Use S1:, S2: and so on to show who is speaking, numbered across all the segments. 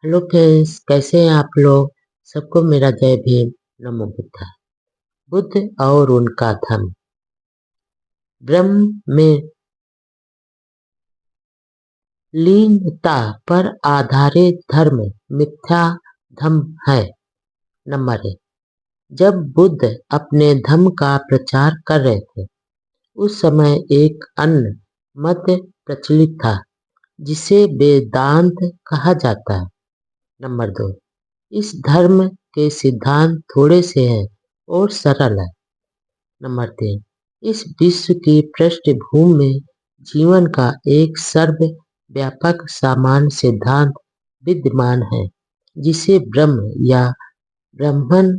S1: Hello friends, कैसे हैं आप लोग। सबको मेरा जय भीम। नमो बुद्धाय। बुद्ध और उनका धर्म। ब्रह्म में लीनता पर आधारित धर्म मिथ्या धर्म है। नंबर 1। जब बुद्ध अपने धर्म का प्रचार कर रहे थे, उस समय एक अन्य मत प्रचलित था जिसे वेदांत कहा जाता है। नंबर 2। इस धर्म के सिद्धांत थोड़े से हैं और सरल है। नंबर 3। इस विश्व की पृष्ठभूमि में जीवन का एक सर्वव्यापक सामान्य सिद्धांत विद्यमान है जिसे ब्रह्म या ब्रह्मन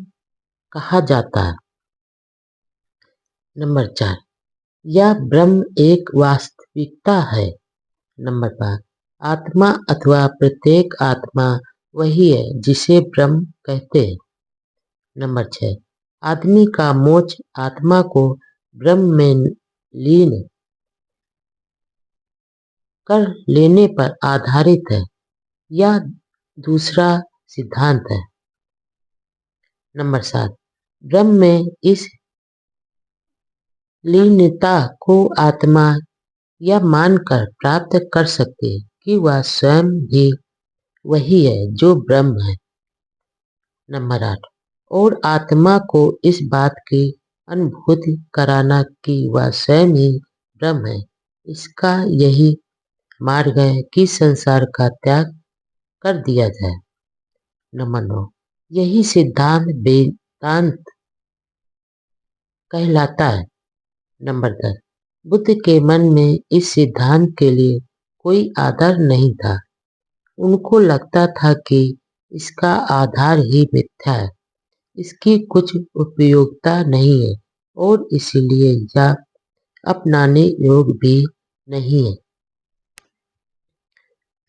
S1: कहा जाता है। नंबर 4। यह ब्रह्म एक वास्तविकता है। नंबर 5। आत्मा अथवा प्रत्येक आत्मा वही है जिसे ब्रह्म कहते हैं। नंबर 6। आदमी का मोक्ष आत्मा को ब्रह्म में लीन कर लेने पर आधारित है। यह दूसरा सिद्धांत है। नंबर 7। ब्रह्म में इस लीनता को आत्मा यह मानकर प्राप्त कर सकती है कि वह स्वयं भी वही है जो ब्रह्म है। नंबर 8। और आत्मा को इस बात की अनुभूति कराना कि वह स्वयं ही ब्रह्म है, इसका यही मार्ग है कि संसार का त्याग कर दिया जाए। नंबर 9। यही सिद्धांत वेदांत कहलाता है। नंबर 10। बुद्ध के मन में इस सिद्धांत के लिए कोई आधार नहीं था। उनको लगता था कि इसका आधार ही मिथ्या है, इसकी कुछ उपयोगिता नहीं है और इसलिए यह अपनाने योग्य भी नहीं है।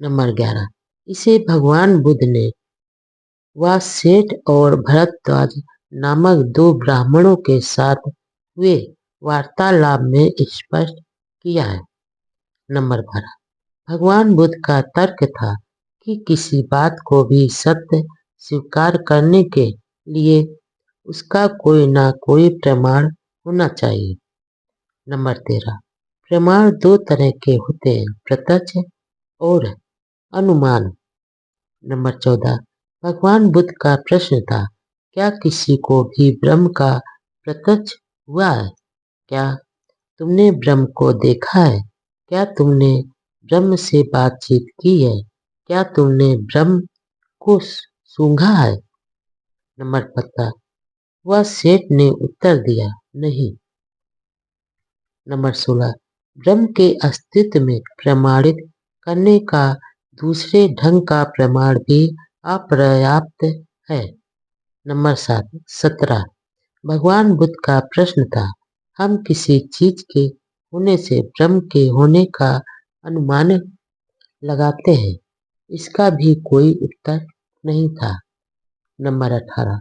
S1: नंबर 11। इसे भगवान बुद्ध ने वासेठ और भरद्वाज नामक दो ब्राह्मणों के साथ हुए वार्तालाप में स्पष्ट किया है। नंबर 12। भगवान बुद्ध का तर्क था कि किसी बात को भी सत्य स्वीकार करने के लिए उसका कोई ना कोई प्रमाण होना चाहिए। नंबर 13। प्रमाण दो तरह के होते हैं, प्रत्यक्ष और अनुमान। नंबर 14। भगवान बुद्ध का प्रश्न था, क्या किसी को भी ब्रह्म का प्रत्यक्ष हुआ है? क्या तुमने ब्रह्म को देखा है? क्या तुमने ब्रह्म से बातचीत की है? क्या तुमने ब्रह्म को सूंघा है? नंबर 15। वह सेठ ने उत्तर दिया, नहीं। नंबर 16। ब्रह्म के अस्तित्व में प्रमाणित करने का दूसरे ढंग का प्रमाण भी अपर्याप्त है। नंबर 17। भगवान बुद्ध का प्रश्न था, हम किसी चीज के होने से ब्रह्म के होने का अनुमान लगाते हैं, इसका भी कोई उत्तर नहीं था। नंबर 18।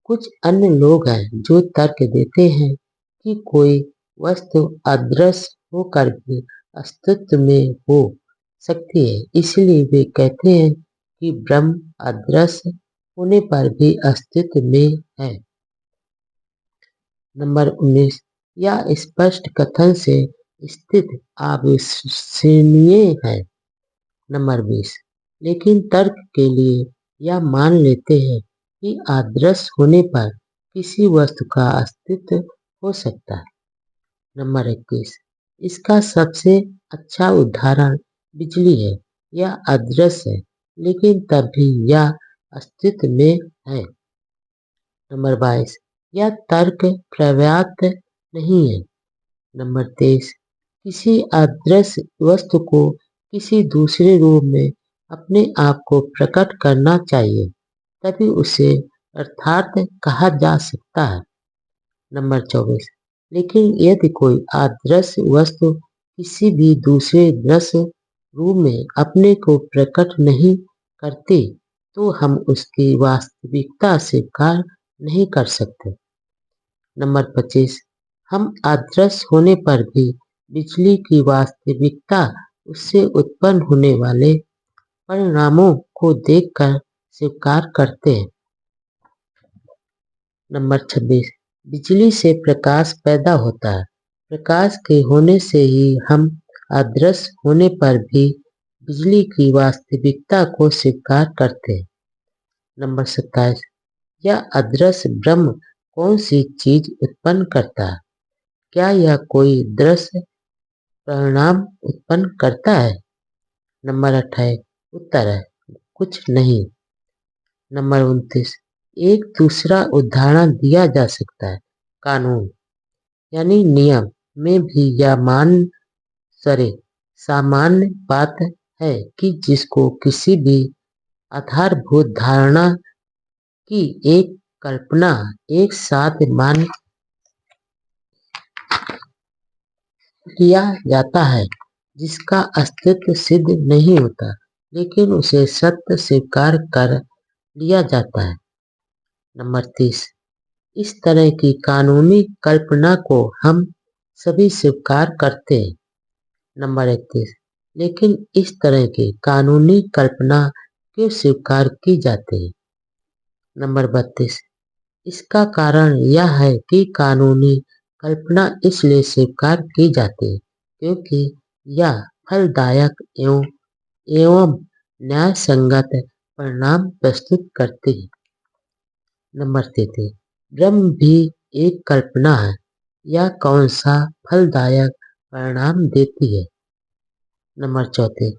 S1: कुछ अन्य लोग हैं जो तर्क देते हैं कि कोई वस्तु अदृश्य होकर भी अस्तित्व में हो सकती है, इसलिए वे कहते हैं कि ब्रह्म अदृश्य होने पर भी अस्तित्व में है। नंबर 19। यह स्पष्ट कथन से स्थित अविश्वसनीय है। नंबर 20। लेकिन तर्क के लिए यह मान लेते हैं कि अदृश्य होने पर किसी वस्तु का अस्तित्व हो सकता है। नंबर 21। इसका सबसे अच्छा उदाहरण बिजली है। यह अदृश्य है, लेकिन तब भी यह अस्तित्व में है। नंबर 22। यह तर्क पर्याप्त नहीं है। नंबर 23। किसी अदृश्य वस्तु को किसी दूसरे रूप में अपने आप को प्रकट करना चाहिए, तभी उसे अर्थात कहा जा सकता है। नंबर 24। लेकिन यदि कोई अदृश्य वस्तु किसी भी दूसरे दृश्य रूप में अपने को प्रकट नहीं करती, तो हम उसकी वास्तविकता स्वीकार नहीं कर सकते। नंबर 25। हम अदृश्य होने पर भी बिजली की वास्तविकता उससे उत्पन्न होने वाले परिणामों को देखकर स्वीकार करते हैं। नंबर 26, बिजली से प्रकाश पैदा होता है। प्रकाश के होने से ही हम अदृश्य होने पर भी बिजली की वास्तविकता को स्वीकार करते हैं। नंबर 27, यह अदृश्य ब्रह्म कौन सी चीज उत्पन्न करता है? क्या यह कोई दृश्य परिणाम उत्पन्न करता है? नंबर 28, उत्तर है कुछ नहीं। नंबर 29, एक दूसरा उदाहरण दिया जा सकता है। कानून यानी नियम में भी यह सामान्य बात है कि जिसको किसी भी आधारभूत धारणा की एक कल्पना एक साथ मान लिया जाता है, जिसका अस्तित्व सिद्ध नहीं होता, लेकिन उसे सत्य स्वीकार कर लिया जाता है। नंबर 30, इस तरह की कानूनी कल्पना को हम सभी स्वीकार करते हैं। नंबर 31, लेकिन इस तरह की कानूनी कल्पना क्यों स्वीकार की जाती है? नंबर 32, इसका कारण यह है कि कानूनी कल्पना इसलिए स्वीकार की जाती है क्योंकि यह फलदायक एवं न्याय संगत परिणाम प्रस्तुत करती है। नंबर 33, ब्रह्म भी एक कल्पना है। यह कौन सा फलदायक परिणाम देती है? नंबर 34,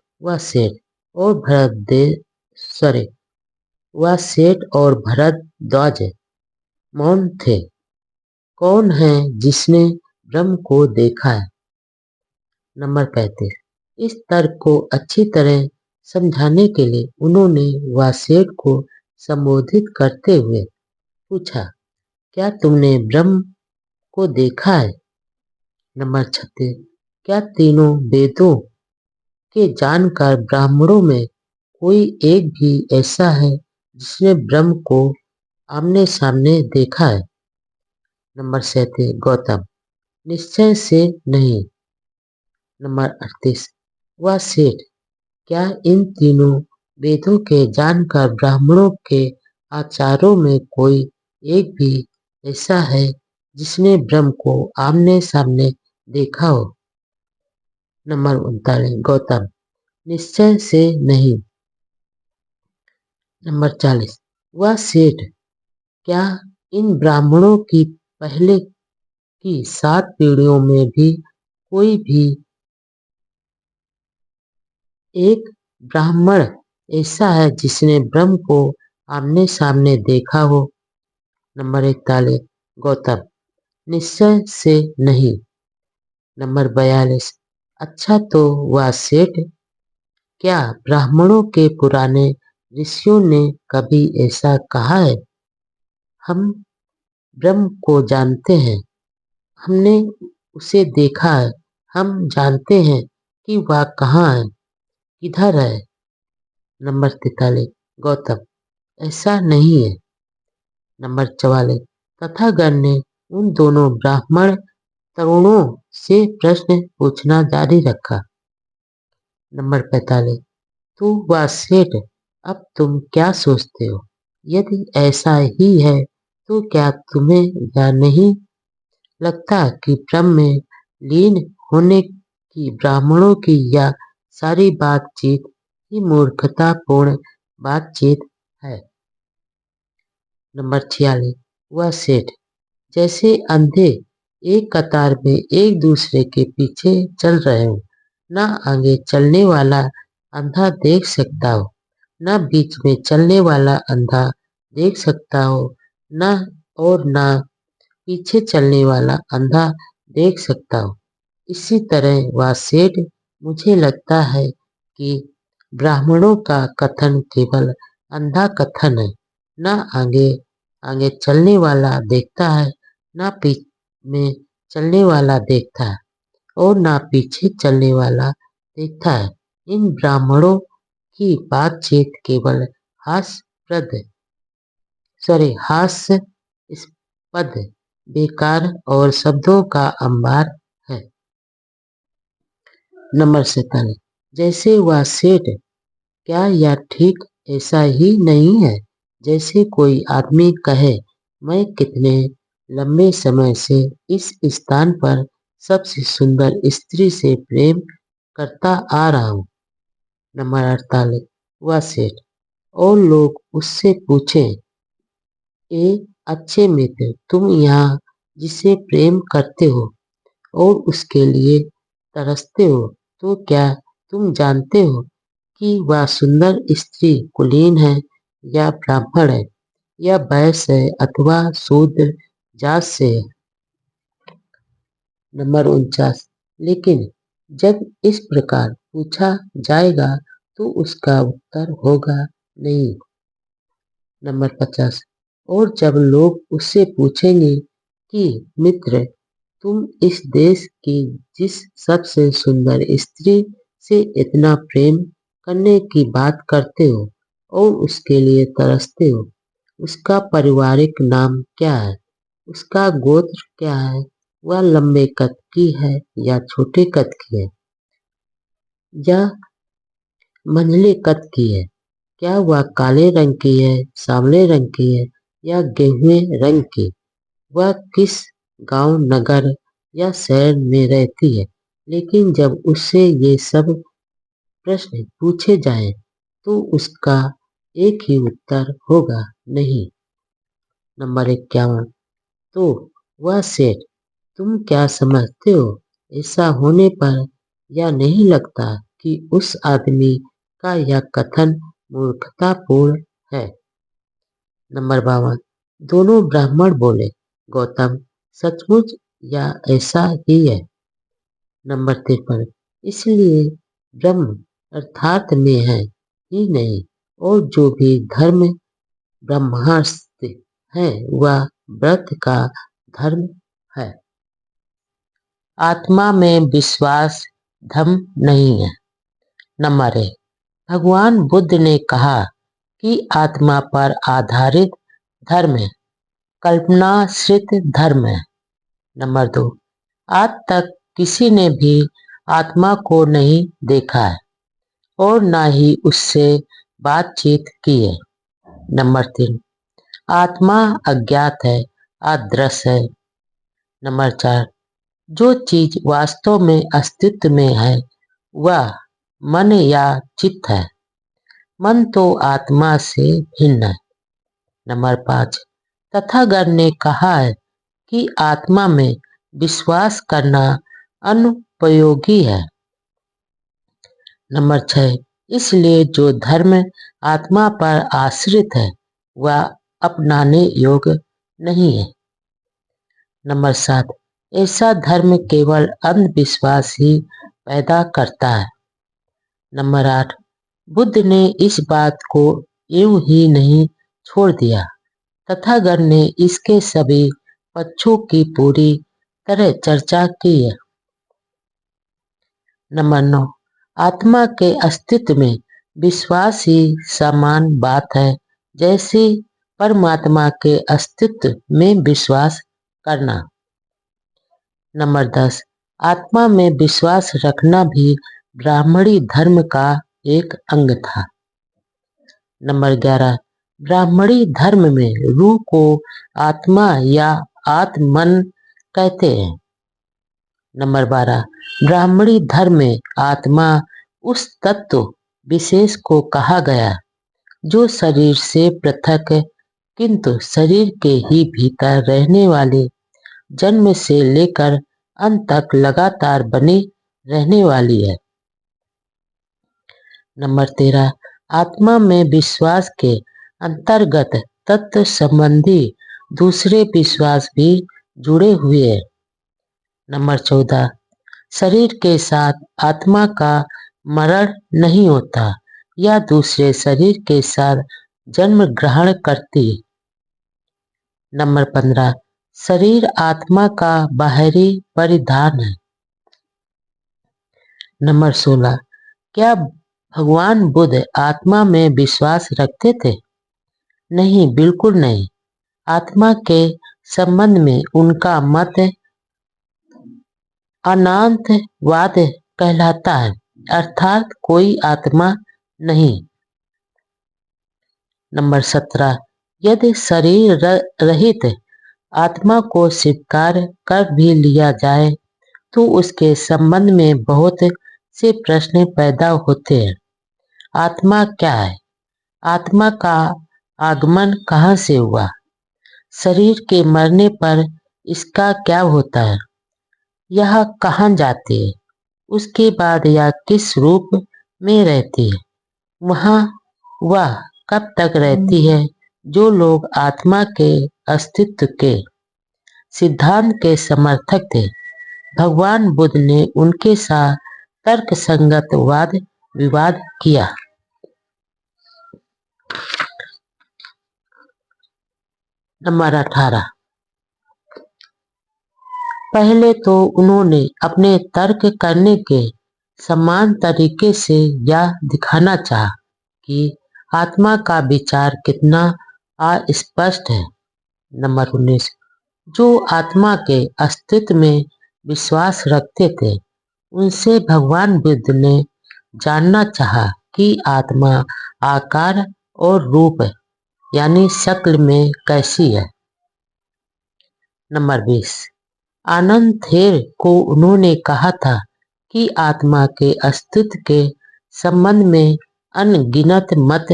S1: वह सेठ और भरद्वाज मौन थे। कौन है जिसने ब्रह्म को देखा है? नंबर 35, इस तर्क को अच्छी तरह समझाने के लिए उन्होंने वासेठ को संबोधित करते हुए पूछा, क्या तुमने ब्रह्म को देखा है? नंबर 36, क्या तीनों वेदों के जानकार ब्राह्मणों में कोई एक भी ऐसा है जिसने ब्रह्म को आमने सामने देखा है? नंबर 37, गौतम, निश्चय से नहीं। नंबर 38, वह सेठ, क्या इन तीनों वेदों के जानकार ब्राह्मणों के आचार्यों में कोई एक भी ऐसा है जिसने ब्रह्म को आमने सामने देखा हो? नंबर 39, गौतम, निश्चय से नहीं। नंबर 40, वह सेठ, क्या इन ब्राह्मणों की पहले की 7 पीढ़ियों में भी कोई भी एक ब्राह्मण ऐसा है जिसने ब्रह्म को आमने सामने देखा हो? नंबर 41, गौतम, निश्चय से नहीं। नंबर 42, अच्छा तो वह सेठ, क्या ब्राह्मणों के पुराने ऋषियों ने कभी ऐसा कहा है? हम ब्रह्म को जानते हैं, हमने उसे देखा है, हम जानते हैं कि वह कहाँ है, किधर है? नंबर 43, गौतम, ऐसा नहीं है। नंबर 44, तथागत ने उन दोनों ब्राह्मण तरुणों से प्रश्न पूछना जारी रखा। नंबर 45, तो वह सेठ, अब तुम क्या सोचते हो? यदि ऐसा ही है तो क्या तुम्हें यह नहीं लगता कि ब्रह्म में लीन होने की ब्राह्मणों की यह सारी बातचीत ही मूर्खतापूर्ण बातचीत है? नंबर 46, वह सेठ, जैसे अंधे एक कतार में एक दूसरे के पीछे चल रहे हो, न आगे चलने वाला अंधा देख सकता हो, न बीच में चलने वाला अंधा देख सकता हो, न और न पीछे चलने वाला अंधा देख सकता हो। इसी तरह वह सेठ, मुझे लगता है कि ब्राह्मणों का कथन केवल अंधा कथन है। न आगे आगे चलने वाला देखता है, न पीछे में चलने वाला देखता है और न पीछे चलने वाला देखता है। इन ब्राह्मणों की बातचीत केवल हास्यास्पद, बेकार और शब्दों का अंबार है। नंबर 47, जैसे वह सेठ क्या यह ठीक ऐसा ही नहीं है जैसे कोई आदमी कहे, मैं कितने लंबे समय से इस स्थान पर सबसे सुंदर स्त्री से प्रेम करता आ रहा हूँ। नंबर 48। वह सेठ और लोग उससे पूछे, ए अच्छे मित्र, तुम यहाँ जिसे प्रेम करते हो और उसके लिए तरसते हो, तो क्या तुम जानते हो कि वह सुंदर स्त्री कुलीन है या ब्राह्मण है या वैश्य है अथवा शूद्र जात से है? नंबर 49। लेकिन जब इस प्रकार पूछा जाएगा तो उसका उत्तर होगा नहीं। नंबर 50। और जब लोग उससे पूछेंगे कि मित्र, तुम इस देश की जिस सबसे सुंदर स्त्री से इतना प्रेम करने की बात करते हो और उसके लिए तरसते हो, उसका पारिवारिक नाम क्या है, उसका गोत्र क्या है, वह लंबे कद की है या छोटे कद की है या मंझले कद की है, क्या वह काले रंग की है, सांवले रंग की है या गेहुए रंग की, वह किस गांव, नगर या शहर में रहती है? लेकिन जब उससे ये सब प्रश्न पूछे जाएं, तो उसका एक ही उत्तर होगा, नहीं। नंबर 51। तो वह सेठ, तुम क्या समझते हो, ऐसा होने पर यह नहीं लगता कि उस आदमी का यह कथन मूर्खतापूर्ण है? नंबर 52। दोनों ब्राह्मण बोले, गौतम, सचमुच या ऐसा ही है? नंबर 53। इसलिए ब्रह्म अर्थात में है ही नहीं, और जो भी धर्म ब्रह्मास्त्र है वह व्रत का धर्म है। आत्मा में विश्वास धर्म नहीं है। नंबर 1। भगवान बुद्ध ने कहा कि आत्मा पर आधारित धर्म है, कल्पनाश्रित धर्म है। नंबर 2। आज तक किसी ने भी आत्मा को नहीं देखा है और ना ही उससे बातचीत की है। नंबर 3। आत्मा अज्ञात है, अदृश्य है। नंबर 4। जो चीज वास्तव में अस्तित्व में है वह मन या चित्त है। मन तो आत्मा से भिन्न है। नंबर 5। तथागत ने कहा है कि आत्मा में विश्वास करना अनुपयोगी है। नंबर 6। इसलिए जो धर्म आत्मा पर आश्रित है वह अपनाने योग्य नहीं है। नंबर 7। ऐसा धर्म केवल अंधविश्वास ही पैदा करता है। नंबर 8। बुद्ध ने इस बात को यूं ही नहीं छोड़ दिया, तथागत ने इसके सभी पक्षों की पूरी तरह चर्चा की है। नंबर 9। आत्मा के अस्तित्व में विश्वास ही समान बात है जैसे परमात्मा के अस्तित्व में विश्वास करना। नंबर 10। आत्मा में विश्वास रखना भी ब्राह्मणी धर्म का एक अंग था। नंबर 11। ब्राह्मणी धर्म में रूह को आत्मा या आत्मन कहते हैं। नंबर 12। ब्राह्मणी धर्म में आत्मा उस तत्व विशेष को कहा गया जो शरीर से पृथक किंतु शरीर के ही भीतर रहने वाले, जन्म से लेकर अंत तक लगातार बनी रहने वाली है। नंबर 13। आत्मा में विश्वास के अंतर्गत तत्व संबंधी दूसरे विश्वास भी जुड़े हुए हैं। नंबर 14। शरीर के साथ आत्मा का मरण नहीं होता, या दूसरे शरीर के साथ जन्म ग्रहण करती है। नंबर 15। शरीर आत्मा का बाहरी परिधान है। नंबर 16। क्या भगवान बुद्ध आत्मा में विश्वास रखते थे? नहीं, बिल्कुल नहीं। आत्मा के संबंध में उनका मत अनात्मवाद कहलाता है, अर्थात कोई आत्मा नहीं, नंबर 17, यदि शरीर रहित आत्मा को स्वीकार कर भी लिया जाए तो उसके संबंध में बहुत से प्रश्न पैदा होते हैं। आत्मा क्या है? आत्मा का आगमन कहाँ से हुआ? शरीर के मरने पर इसका क्या होता है? यह कहाँ जाती है? उसके बाद यह किस रूप में रहती है? वह कब तक रहती है? जो लोग आत्मा के अस्तित्व के सिद्धांत के समर्थक थे, भगवान बुद्ध ने उनके साथ तर्कसंगत वाद विवाद किया। नंबर 18, पहले तो उन्होंने अपने तर्क करने के समान तरीके से यह दिखाना चाहा कि आत्मा का विचार कितना अस्पष्ट है। नंबर 19, जो आत्मा के अस्तित्व में विश्वास रखते थे उनसे भगवान बुद्ध ने जानना चाहा कि आत्मा आकार और रूप यानी शक्ल में कैसी है। नंबर 20, आनंद थेर को उन्होंने कहा था कि आत्मा के अस्तित्व के संबंध में अनगिनत मत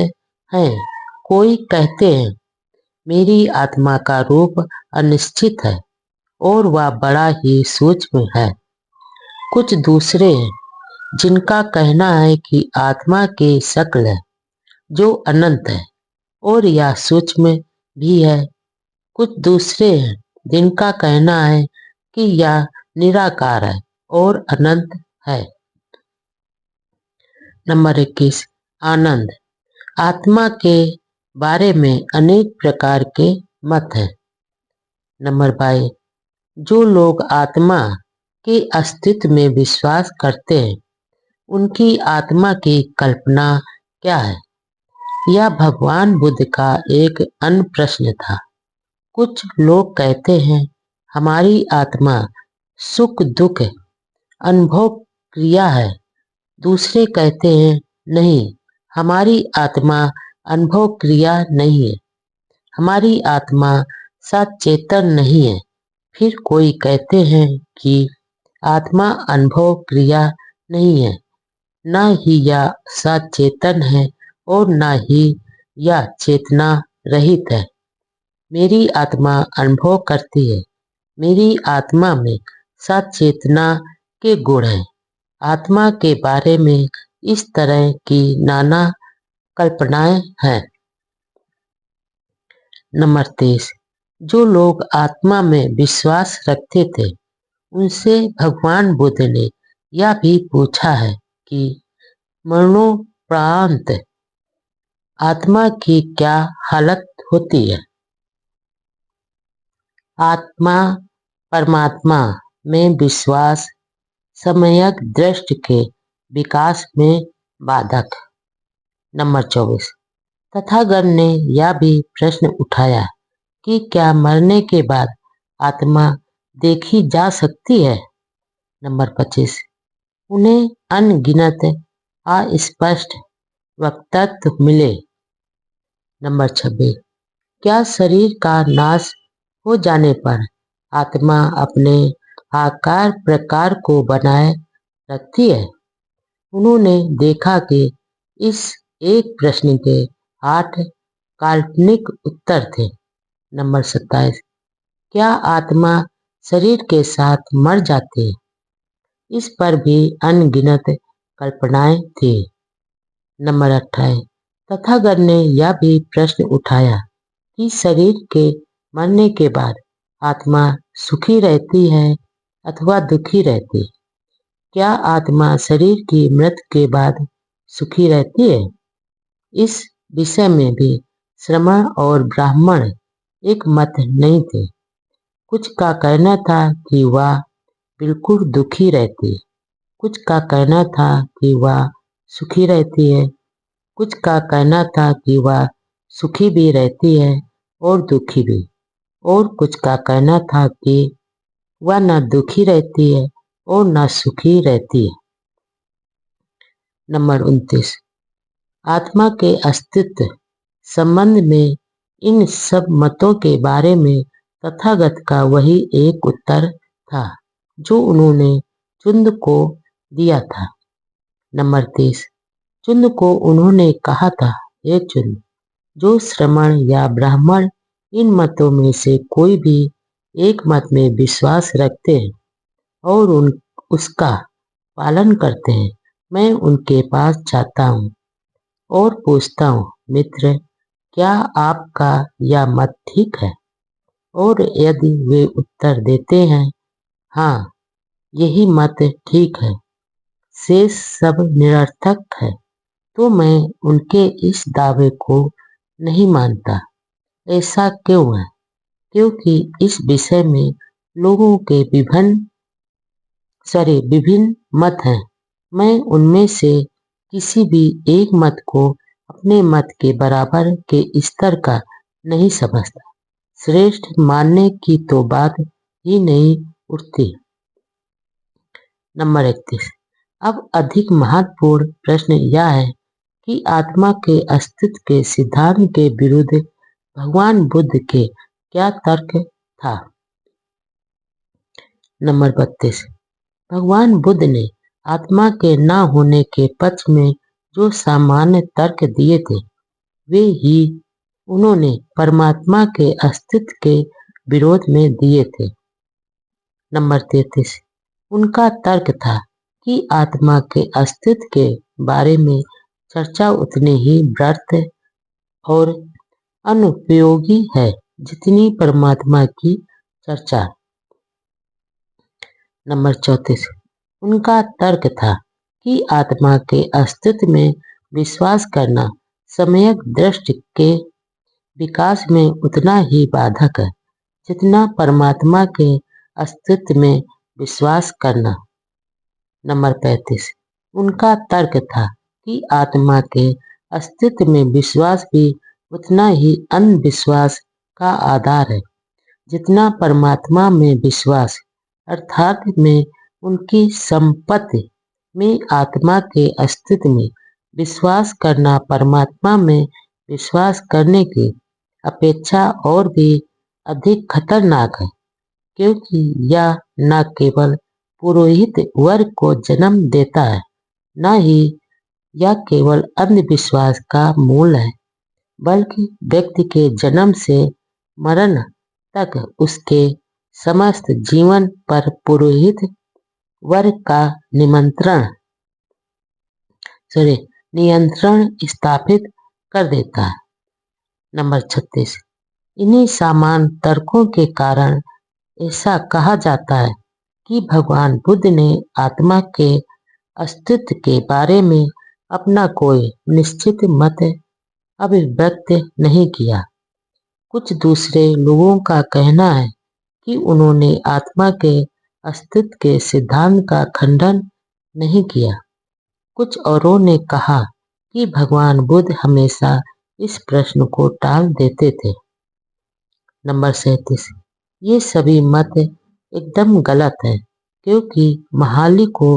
S1: हैं। कोई कहते हैं मेरी आत्मा का रूप अनिश्चित है और वह बड़ा ही सूक्ष्म है। कुछ दूसरे हैं जिनका कहना है कि आत्मा की शक्ल है जो अनंत है और यह सूक्ष्म भी है। कुछ दूसरे हैं जिनका कहना है कि यह निराकार है और अनंत है। नंबर 21, आनंद। आत्मा के बारे में अनेक प्रकार के मत हैं। नंबर 22, जो लोग आत्मा के अस्तित्व में विश्वास करते हैं उनकी आत्मा की कल्पना क्या है? यह भगवान बुद्ध का एक अन्य प्रश्न था। कुछ लोग कहते हैं हमारी आत्मा सुख दुख अनुभव क्रिया है। दूसरे कहते हैं नहीं, हमारी आत्मा अनुभव क्रिया नहीं है, हमारी आत्मा सचेतन नहीं है। फिर कोई कहते हैं कि आत्मा अनुभव क्रिया नहीं है, न ही यह सचेतन है और न ही यह चेतना रहित है। मेरी आत्मा अनुभव करती है। मेरी आत्मा में सचेतना के गुण हैं। आत्मा के बारे में इस तरह की नाना कल्पनाएं हैं। नंबर 23, जो लोग आत्मा में विश्वास रखते थे उनसे भगवान बुद्ध ने यह भी पूछा है कि मरणोपरांत आत्मा की क्या हालत होती है? आत्मा परमात्मा में विश्वास सम्यक दृष्टि के विकास में बाधक। नंबर 24, तथागत ने यह भी प्रश्न उठाया कि क्या मरने के बाद आत्मा देखी जा सकती है? नंबर 25, उन्हें अनगिनत अस्पष्ट वक्तव्य मिले। नंबर 26, क्या शरीर का नाश हो जाने पर आत्मा अपने आकार प्रकार को बनाए रखती है? उन्होंने देखा कि इस एक प्रश्न के 8 काल्पनिक उत्तर थे। नंबर 27, क्या आत्मा शरीर के साथ मर जाती है? इस पर भी अनगिनत कल्पनाएं थी। नंबर 28, तथागत ने यह भी प्रश्न उठाया कि शरीर के मरने के बाद आत्मा सुखी रहती है अथवा दुखी रहती है? क्या आत्मा शरीर की मृत्यु के बाद सुखी रहती है? इस विषय में भी श्रमण और ब्राह्मण एक मत नहीं थे। कुछ का कहना था कि वह बिल्कुल दुखी रहती है, कुछ का कहना था कि वह सुखी रहती है, कुछ का कहना था कि वह सुखी भी रहती है और दुखी भी, और कुछ का कहना था कि वह न दुखी रहती है और न सुखी रहती है। नंबर 29, आत्मा के अस्तित्व संबंध में इन सब मतों के बारे में तथागत का वही एक उत्तर था जो उन्होंने चुंद को दिया था। नंबर 30। चुंद को उन्होंने कहा था, हे चुंद, जो श्रमण या ब्राह्मण इन मतों में से कोई भी एक मत में विश्वास रखते हैं और उसका पालन करते हैं, मैं उनके पास जाता हूँ और पूछता हूँ, मित्र, क्या आपका यह मत ठीक है? और यदि वे उत्तर देते हैं, हाँ, यही मत ठीक है, शेष सब निरर्थक है, तो मैं उनके इस दावे को नहीं मानता। ऐसा क्यों है? क्योंकि इस विषय में लोगों के विभिन्न मत हैं। मैं उनमें से किसी भी एक मत को अपने मत के बराबर के स्तर का नहीं समझता। श्रेष्ठ मानने की तो बात ही नहीं उठती। नंबर 31। अब अधिक महत्वपूर्ण प्रश्न यह है कि आत्मा के अस्तित्व के सिद्धांत के विरुद्ध भगवान बुद्ध के क्या तर्क था? नंबर 32। भगवान बुद्ध ने आत्मा के न होने के पक्ष में जो सामान्य तर्क दिए थे, वे ही उन्होंने परमात्मा के अस्तित्व के विरोध में दिए थे। नंबर 33। उनका तर्क था कि आत्मा के अस्तित्व के बारे में चर्चा उतनी ही व्यर्थ और अनुपयोगी है जितनी परमात्मा की चर्चा। नंबर 34। उनका तर्क था कि आत्मा के अस्तित्व में विश्वास करना सम्यक दृष्टि के विकास में उतना ही बाधक है जितना परमात्मा के अस्तित्व में विश्वास करना। नंबर 35। उनका तर्क था कि आत्मा के अस्तित्व में विश्वास भी उतना ही अंधविश्वास का आधार है जितना परमात्मा में विश्वास, अर्थात में उनकी संपत्ति में आत्मा के अस्तित्व में विश्वास करना परमात्मा में विश्वास करने की अपेक्षा और भी अधिक खतरनाक है, क्योंकि यह न केवल पुरोहित वर्ग को जन्म देता है, न ही यह केवल अंधविश्वास का मूल है, बल्कि व्यक्ति के जन्म से मरण तक उसके समस्त जीवन पर पुरोहित वर्ग का नियंत्रण स्थापित कर देता है। नंबर 36। इन्हीं समान तर्कों के कारण ऐसा कहा जाता है कि भगवान बुद्ध ने आत्मा के अस्तित्व के बारे में अपना कोई निश्चित मत अभिव्यक्त नहीं किया। कुछ दूसरे लोगों का कहना है कि उन्होंने आत्मा के अस्तित्व के सिद्धांत का खंडन नहीं किया। कुछ औरों ने कहा कि भगवान बुद्ध हमेशा इस प्रश्न को टाल देते थे। नंबर 37। ये सभी मत एकदम गलत है, क्योंकि महाली को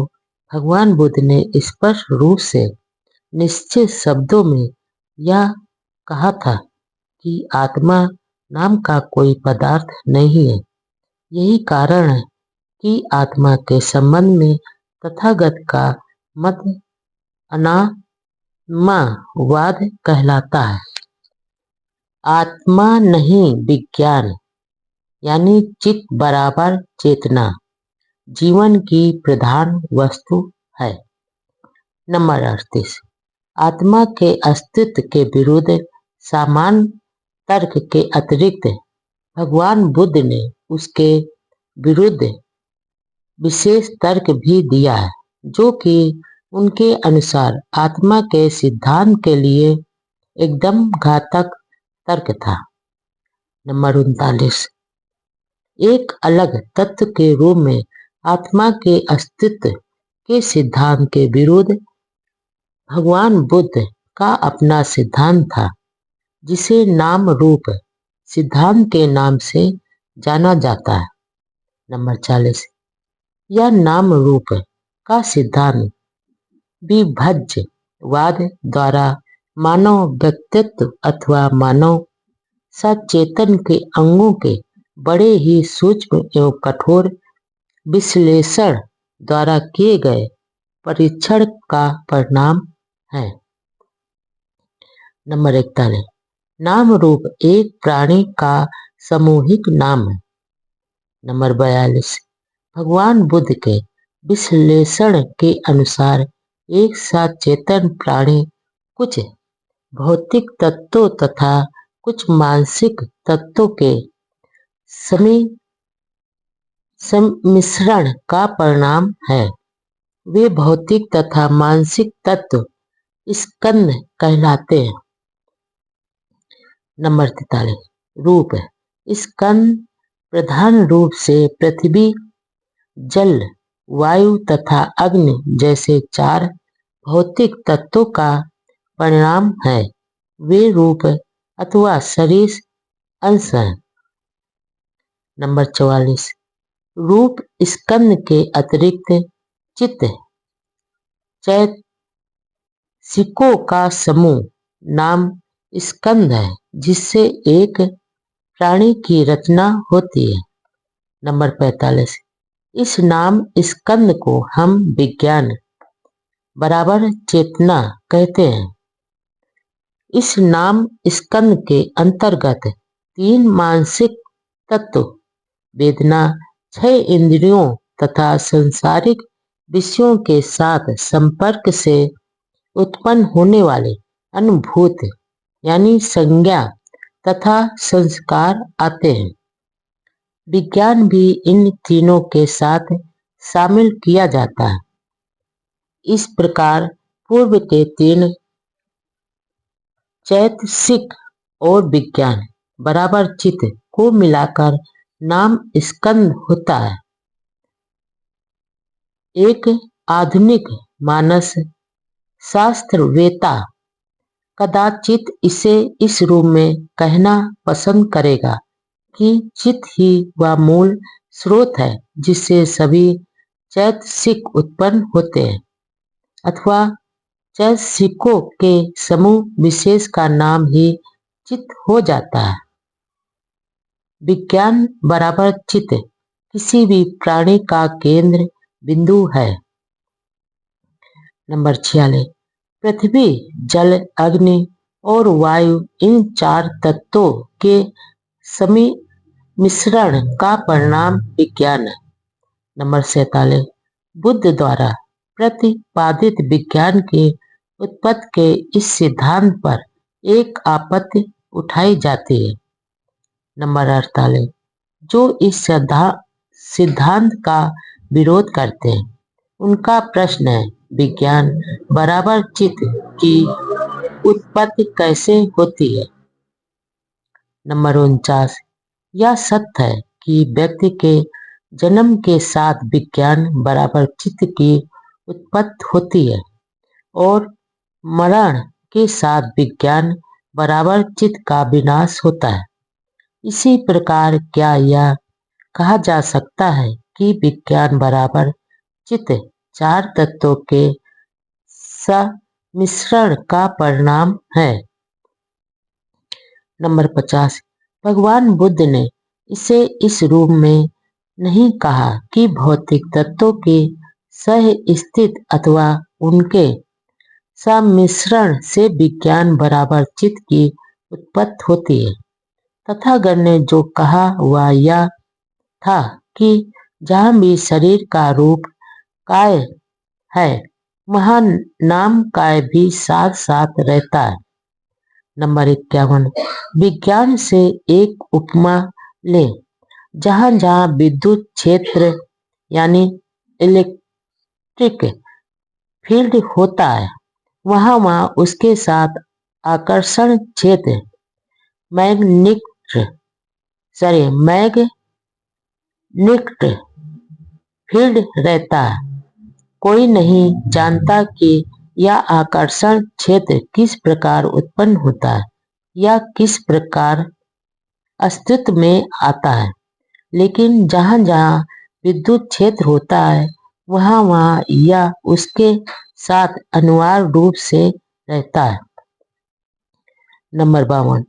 S1: भगवान बुद्ध ने स्पष्ट रूप से निश्चित शब्दों में यह कहा था कि आत्मा नाम का कोई पदार्थ नहीं है। यही कारण है कि आत्मा के संबंध में तथागत का मत अनात्मावाद कहलाता है। आत्मा नहीं विज्ञान यानी चित्त बराबर चेतना जीवन की प्रधान वस्तु है। नंबर 38। आत्मा के अस्तित्व के विरुद्ध सामान्य तर्क के अतिरिक्त भगवान बुद्ध ने उसके विरुद्ध विशेष तर्क भी दिया है, जो कि उनके अनुसार आत्मा के सिद्धांत के लिए एकदम घातक तर्क था। नंबर 39। एक अलग तत्व के रूप में आत्मा के अस्तित्व के सिद्धांत के विरुद्ध भगवान बुद्ध का अपना सिद्धांत था, जिसे नाम रूप सिद्धांत के नाम से जाना जाता है। नंबर 40। यह नाम रूप का सिद्धांत विभज्यवाद द्वारा मानव व्यक्तित्व अथवा मानव सचेतन के अंगों के बड़े ही सूक्ष्म एवं कठोर विश्लेषण द्वारा किए गए परीक्षण का परिणाम है। नंबर 41, नाम रूप एक प्राणी का सामूहिक नाम है। नंबर 42, भगवान बुद्ध के विश्लेषण के अनुसार एक सचेतन प्राणी कुछ भौतिक तत्वों तथा कुछ मानसिक तत्वों के सम्मिश्रण का परिणाम है। वे भौतिक तथा मानसिक तत्व स्कंद कहलाते हैं। नंबर 43, रूप स्कंद प्रधान रूप से पृथ्वी, जल, वायु तथा अग्नि जैसे 4 भौतिक तत्वों का परिणाम है। वे रूप अथवा शरीर अंश हैं। नंबर 44, रूप स्कंद के अतिरिक्त चित्त चैतसिकों का समूह नाम स्कंद है, जिससे एक प्राणी की रचना होती है। नंबर 45, इस नाम स्कंद को हम विज्ञान बराबर चेतना कहते हैं। इस नाम स्कंद के अंतर्गत 3 मानसिक तत्व, वेदना, 6 इंद्रियों तथा संसारिक विषयों के साथ संपर्क से उत्पन्न होने वाले अनुभूत यानी संज्ञा तथा संस्कार आते हैं। विज्ञान भी इन तीनों के साथ शामिल किया जाता है। इस प्रकार पूर्व के 3 चैतसिक और विज्ञान बराबर चित्त को मिलाकर नाम स्कंद होता है। एक आधुनिक मानस शास्त्रवेत्ता कदाचित इसे इस रूप में कहना पसंद करेगा कि चित्त ही वह मूल स्रोत है जिससे सभी चैतसिक उत्पन्न होते हैं, अथवा चैतसिकों के समूह विशेष का नाम ही चित्त हो जाता है। विज्ञान बराबर चित्त किसी भी प्राणी का केंद्र बिंदु है। नंबर 46, पृथ्वी, जल, अग्नि और वायु इन 4 तत्वों के सम्मिश्रण का परिणाम विज्ञान है। नंबर 47, बुद्ध द्वारा प्रतिपादित विज्ञान के उत्पत्ति के इस सिद्धांत पर एक आपत्ति उठाई जाती है। नंबर 48, जो इस सिद्धांत का विरोध करते हैं उनका प्रश्न है, विज्ञान बराबर चित्त की उत्पत्ति कैसे होती है। नंबर 49, यह सत्य है कि व्यक्ति के जन्म के साथ विज्ञान बराबर चित्त की उत्पत्ति होती है और मरण के साथ विज्ञान बराबर चित्त का विनाश होता है। इसी प्रकार क्या यह कहा जा सकता है कि विज्ञान बराबर चित्त 4 तत्वों के सम्मिश्रण का परिणाम है। नंबर 50, भगवान बुद्ध ने इसे इस रूप में नहीं कहा कि भौतिक तत्वों के सह स्थित अथवा उनके सम्मिश्रण से विज्ञान बराबर चित्त की उत्पत्ति होती है। तथागत ने जो कहा वह यह था कि जहाँ भी शरीर का रूप काय है वहाँ नाम काय भी साथ साथ रहता है। नंबर 51, विज्ञान से एक उपमा ले। जहाँ जहाँ विद्युत क्षेत्र यानी इलेक्ट्रिक फील्ड होता है वहाँ वहाँ उसके साथ आकर्षण क्षेत्र मैग्नेटिक फील्ड रहता है। कोई नहीं जानता कि यह आकर्षण क्षेत्र किस प्रकार उत्पन्न होता है या किस प्रकार अस्तित्व में आता है, लेकिन जहाँ जहाँ विद्युत क्षेत्र होता है वहाँ वहाँ यह उसके साथ अनिवार्य रूप से रहता है। नंबर 52।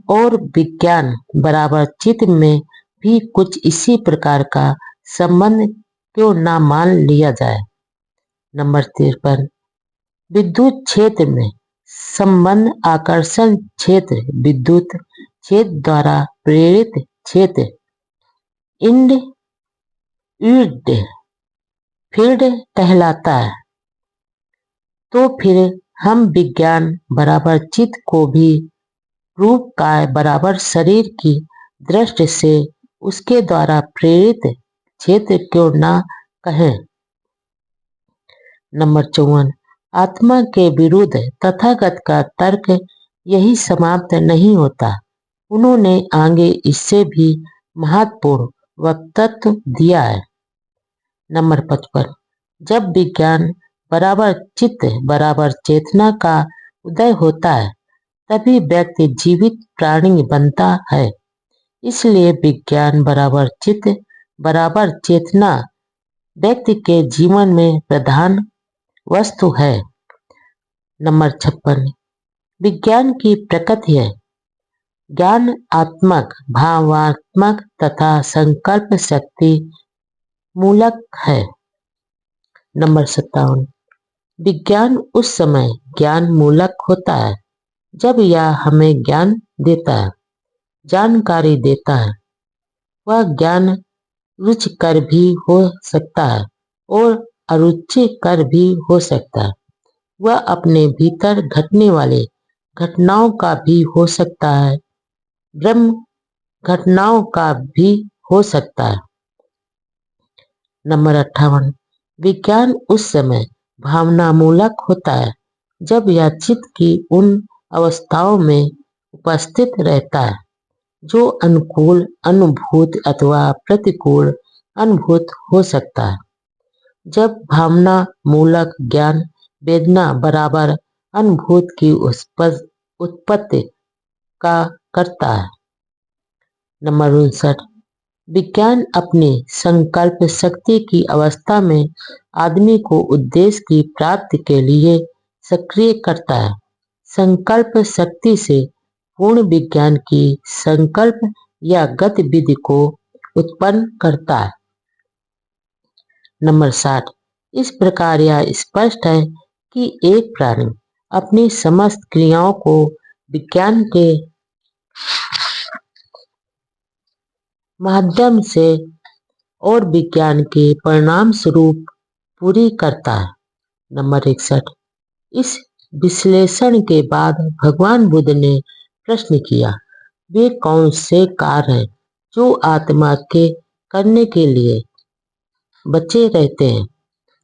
S1: और विज्ञान बराबर चित्त में भी कुछ इसी प्रकार का संबंध क्यों ना मान लिया जाए। नंबर 53। विद्युत क्षेत्र में संबंध आकर्षण क्षेत्र विद्युत क्षेत्र द्वारा प्रेरित क्षेत्र इंड्यूस्ड फील्ड कहलाता है। तो फिर हम विज्ञान बराबर चित्त को भी रूप काय बराबर शरीर की दृष्टि से उसके द्वारा प्रेरित क्षेत्र क्यों ना कहें। नंबर 54। आत्मा के विरुद्ध तथागत का तर्क यही समाप्त नहीं होता। उन्होंने आगे इससे भी महत्वपूर्ण वक्तव्य दिया है। नंबर 55। जब विज्ञान बराबर चित्त बराबर चेतना का उदय होता है तभी व्यक्ति जीवित प्राणी बनता है। इसलिए विज्ञान बराबर चित्त बराबर चेतना व्यक्ति के जीवन में प्रधान वस्तु है। नंबर 56। विज्ञान की प्रकृति है ज्ञानात्मक भावात्मक तथा संकल्प शक्ति मूलक है। नंबर 57। विज्ञान उस समय ज्ञान मूलक होता है जब यह हमें ज्ञान देता है जानकारी देता है। वह ज्ञान रुचिकर भी हो सकता है और अरुचिकर भी हो सकता है। वह अपने भीतर घटने वाले घटनाओं का भी हो सकता है ब्रह्म घटनाओं का भी हो सकता है। नंबर 58। विज्ञान उस समय भावनामूलक होता है जब यह चित्त की उन अवस्थाओं में उपस्थित रहता है जो अनुकूल अनुभूत अथवा प्रतिकूल अनुभूत हो सकता है। जब भावना मूलक ज्ञान वेदना बराबर अनुभूत की उत्पत्ति का करता है। नंबर 59। विज्ञान अपनी संकल्प शक्ति की अवस्था में आदमी को उद्देश्य की प्राप्ति के लिए सक्रिय करता है। संकल्प शक्ति से पूर्ण विज्ञान की संकल्प या गतिविधि को उत्पन्न करता है। नंबर 60। इस प्रकार यह स्पष्ट है कि एक प्राणी अपनी समस्त क्रियाओं को विज्ञान के माध्यम से और विज्ञान के परिणाम स्वरूप पूरी करता है। नंबर 61। इस विश्लेषण के बाद भगवान बुद्ध ने प्रश्न किया वे कौन से कार्य हैं जो आत्मा के करने के लिए बचे रहते हैं।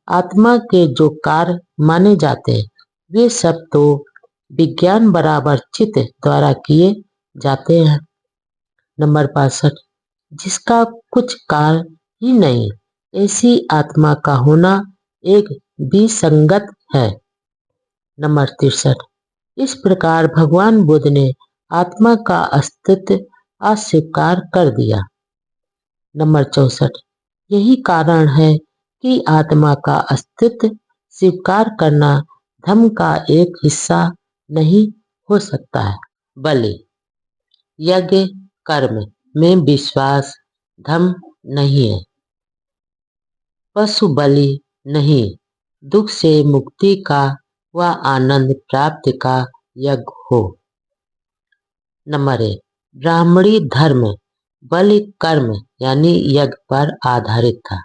S1: आत्मा के जो कार्य माने जाते हैं वे सब तो विज्ञान बराबर चित्त द्वारा किए जाते हैं। नंबर 62। जिसका कुछ कार्य ही नहीं ऐसी आत्मा का होना एक विसंगत है। नंबर 63। इस प्रकार भगवान बुद्ध ने आत्मा का अस्तित्व अस्वीकार कर दिया। नंबर 64। यही कारण है कि आत्मा का अस्तित्व स्वीकार करना धर्म का एक हिस्सा नहीं हो सकता है। बलि यज्ञ कर्म में विश्वास धर्म नहीं है। पशु बलि नहीं दुख से मुक्ति का व आनंद प्राप्ति का यज्ञ हो। नंबर 1। ब्राह्मणी धर्म बलि कर्म यानी यज्ञ पर आधारित था।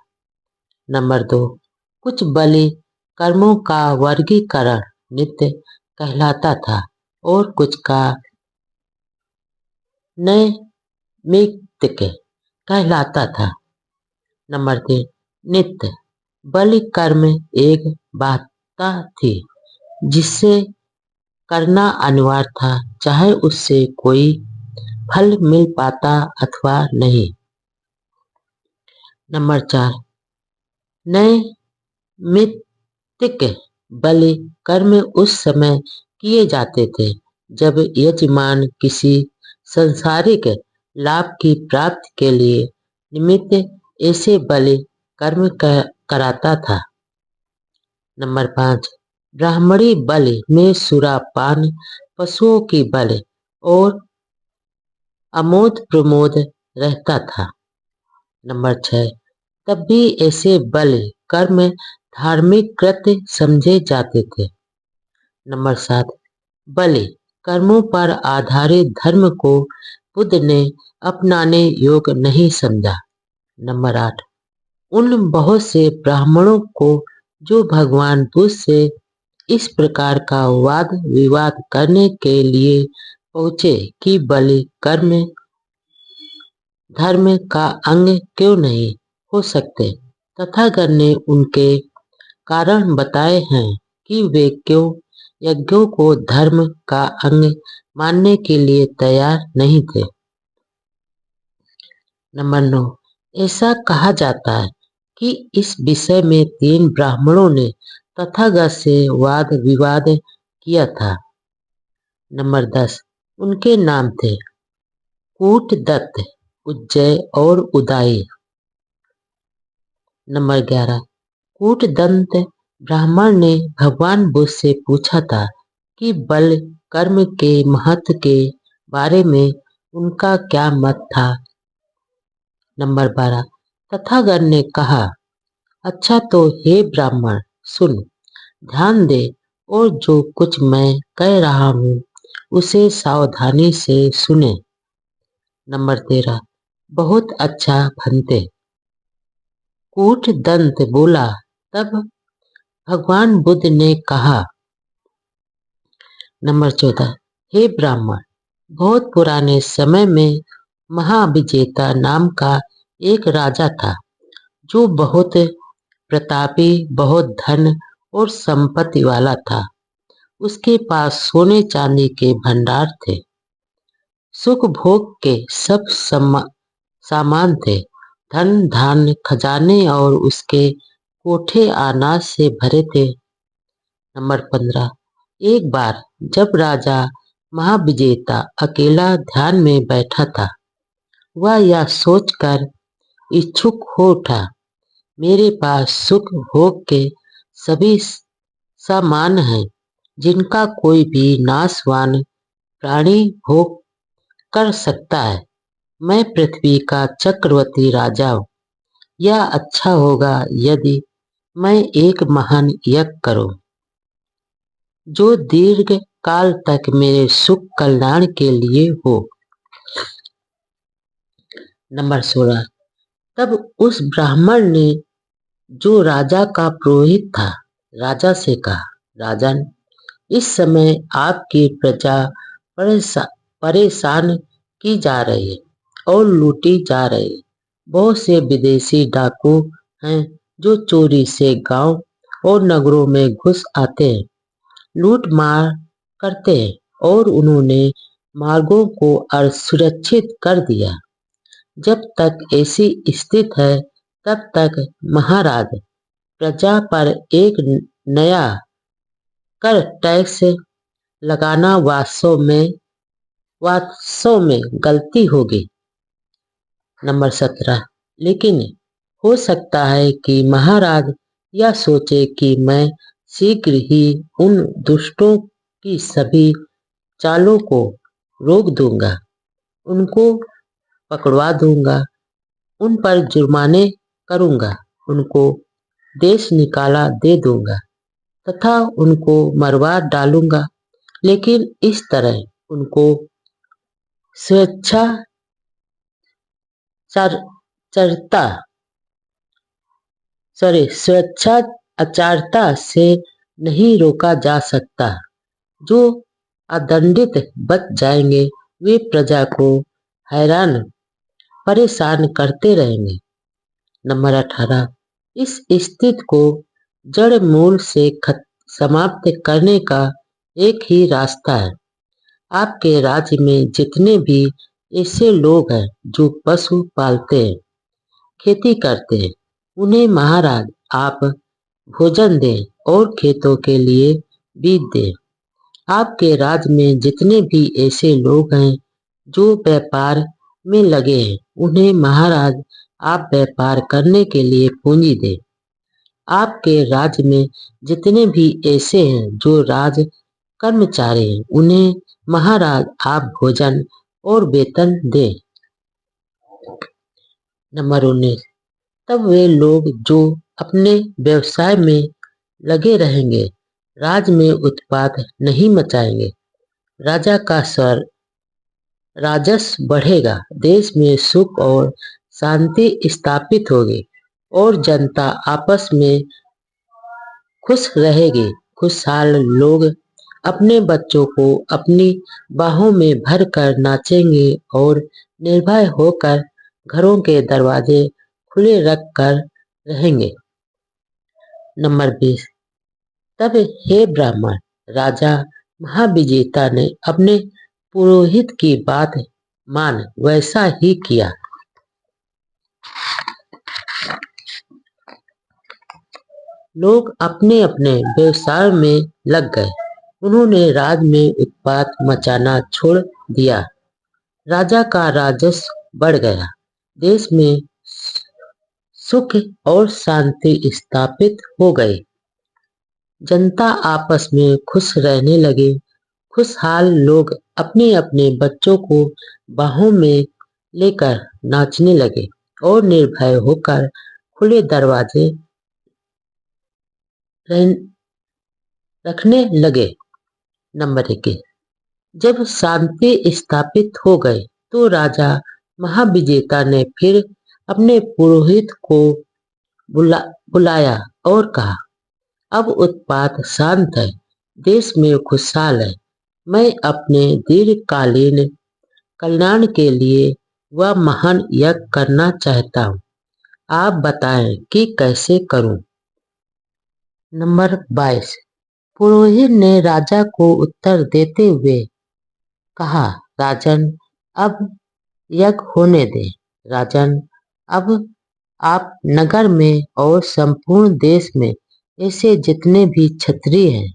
S1: नंबर 2। कुछ बलि कर्मों का वर्गीकरण नित्य कहलाता था और कुछ का नैमित्तिक कहलाता था। नंबर 3। नित्य बलि कर्म एक बाध्यता थी जिससे करना अनिवार्य था चाहे उससे कोई फल मिल पाता अथवा नहीं। नंबर 4। नैमित्तिक बलि कर्म उस समय किए जाते थे जब यजमान किसी सांसारिक लाभ की प्राप्ति के लिए निमित्त ऐसे बलि कर्म कराता था। नंबर 5। ब्राह्मणी बलि में सुरापान पशुओं की बल और आमोद प्रमोद रहता था। नंबर 6, तब भी ऐसे बल कर्म धार्मिक कृत्य समझे जाते थे। नंबर 7, बल कर्मों पर आधारित धर्म को बुद्ध ने अपनाने योग्य नहीं समझा। नंबर 8, उन बहुत से ब्राह्मणों को जो भगवान बुद्ध से इस प्रकार का वाद विवाद करने के लिए पहुंचे कि बलि कर्म धर्म का अंग क्यों नहीं हो सकते, तथागत ने उनके कारण बताए हैं कि वे क्यों यज्ञों को धर्म का अंग मानने के लिए तैयार नहीं थे। नंबर 9, ऐसा कहा जाता है कि इस विषय में 3 ब्राह्मणों ने तथागत से वाद विवाद किया था। नंबर 10, उनके नाम थे कूटदत्त, उज्जय और उदाई। नंबर 11, कूटदंत ब्राह्मण ने भगवान बुद्ध से पूछा था कि बल कर्म के महत्व के बारे में उनका क्या मत था। नंबर 12, तथागत ने कहा, अच्छा तो हे ब्राह्मण सुन, ध्यान दे और जो कुछ मैं कह रहा हूँ उसे सावधानी से सुने। नंबर 13, बहुत अच्छा भंते। कूटदंत बोला। तब भगवान बुद्ध ने कहा। नंबर 14, हे ब्राह्मण, बहुत पुराने समय में महाविजेता नाम का एक राजा था जो बहुत प्रतापी, बहुत धन और संपत्ति वाला था। उसके पास सोने चांदी के भंडार थे, सुख भोग के सब सामान थे, धन धान्य खजाने और उसके कोठे अनाज से भरे थे। नंबर 15, एक बार जब राजा महाविजेता अकेला ध्यान में बैठा था, वह यह सोचकर इच्छुक हो उठा, मेरे पास सुख भोग के सभी सामान हैं जिनका कोई भी नाशवान प्राणी भोग कर सकता है। मैं पृथ्वी का चक्रवर्ती राजा हूँ। यह अच्छा होगा यदि मैं एक महान यज्ञ करूं जो दीर्घ काल तक मेरे सुख कल्याण के लिए हो। नंबर 16, तब उस ब्राह्मण ने जो राजा का पुरोहित था राजा से कहा, राजन, इस समय आपकी प्रजा परेशान की जा रही है और लूटी जा रही है। बहुत से विदेशी डाकू हैं जो चोरी से गांव और नगरों में घुस आते हैं, लूट मार करते हैं और उन्होंने मार्गों को असुरक्षित कर दिया। जब तक ऐसी स्थिति है तब तक महाराज प्रजा पर एक नया कर टैक्स लगाना वास्तव में गलती होगी। नंबर 17, लेकिन हो सकता है कि महाराज यह सोचे कि मैं शीघ्र ही उन दुष्टों की सभी चालों को रोक दूंगा, उनको पकड़वा दूंगा, उन पर जुर्माने करूंगा, उनको देश निकाला दे दूंगा तथा उनको मरवा डालूंगा, लेकिन इस तरह उनको स्वेच्छाचारिता से नहीं रोका जा सकता। जो अदंडित बच जाएंगे वे प्रजा को हैरान परेशान करते रहेंगे। नंबर 18, इस स्थिति को जड़ मूल से समाप्त करने का एक ही रास्ता है। आपके राज्य में जितने भी ऐसे लोग हैं जो पशु पालते हैं, खेती करते हैं, उन्हें महाराज आप भोजन दें और खेतों के लिए बीज दें। आपके राज्य में जितने भी ऐसे लोग हैं जो व्यापार में लगे हैं, उन्हें महाराज आप व्यापार करने के लिए पूंजी दें। आपके राज्य में जितने भी ऐसे हैं जो राज कर्मचारी हैं, उन्हें महाराज आप भोजन और वेतन दें। नंबर 19, तब वे लोग जो अपने व्यवसाय में लगे रहेंगे राज्य में उत्पात नहीं मचाएंगे, राजा का स्वर राजस्व बढ़ेगा, देश में सुख और शांति स्थापित होगी और जनता आपस में खुश रहेगी। खुशहाल लोग अपने बच्चों को अपनी बाहों में भरकर नाचेंगे और निर्भय होकर घरों के दरवाजे खुले रख कर रहेंगे। नंबर 20, तब हे ब्राह्मण, राजा महाविजेता ने अपने पुरोहित की बात मान वैसा ही किया। लोग अपने अपने व्यवसाय में लग गए। उन्होंने राज्य में उत्पात मचाना छोड़ दिया। राजा का राजस्व बढ़ गया, देश में सुख और शांति स्थापित हो गई, जनता आपस में खुश रहने लगी। खुशहाल लोग अपने अपने बच्चों को बाहों में लेकर नाचने लगे और निर्भय होकर खुले दरवाजे रखने लगे। नंबर 21, जब शांति स्थापित हो गई तो राजा महाविजेता ने फिर अपने पुरोहित को बुलाया और कहा, अब उत्पात शांत है, देश में खुशहाल है। मैं अपने दीर्घकालीन कल्याण के लिए वह महान यज्ञ करना चाहता हूँ। आप बताएं कि कैसे करूं। नंबर 22, पुरोहित ने राजा को उत्तर देते हुए कहा, राजन अब यज्ञ होने दे। राजन अब आप नगर में और संपूर्ण देश में ऐसे जितने भी क्षत्रिय हैं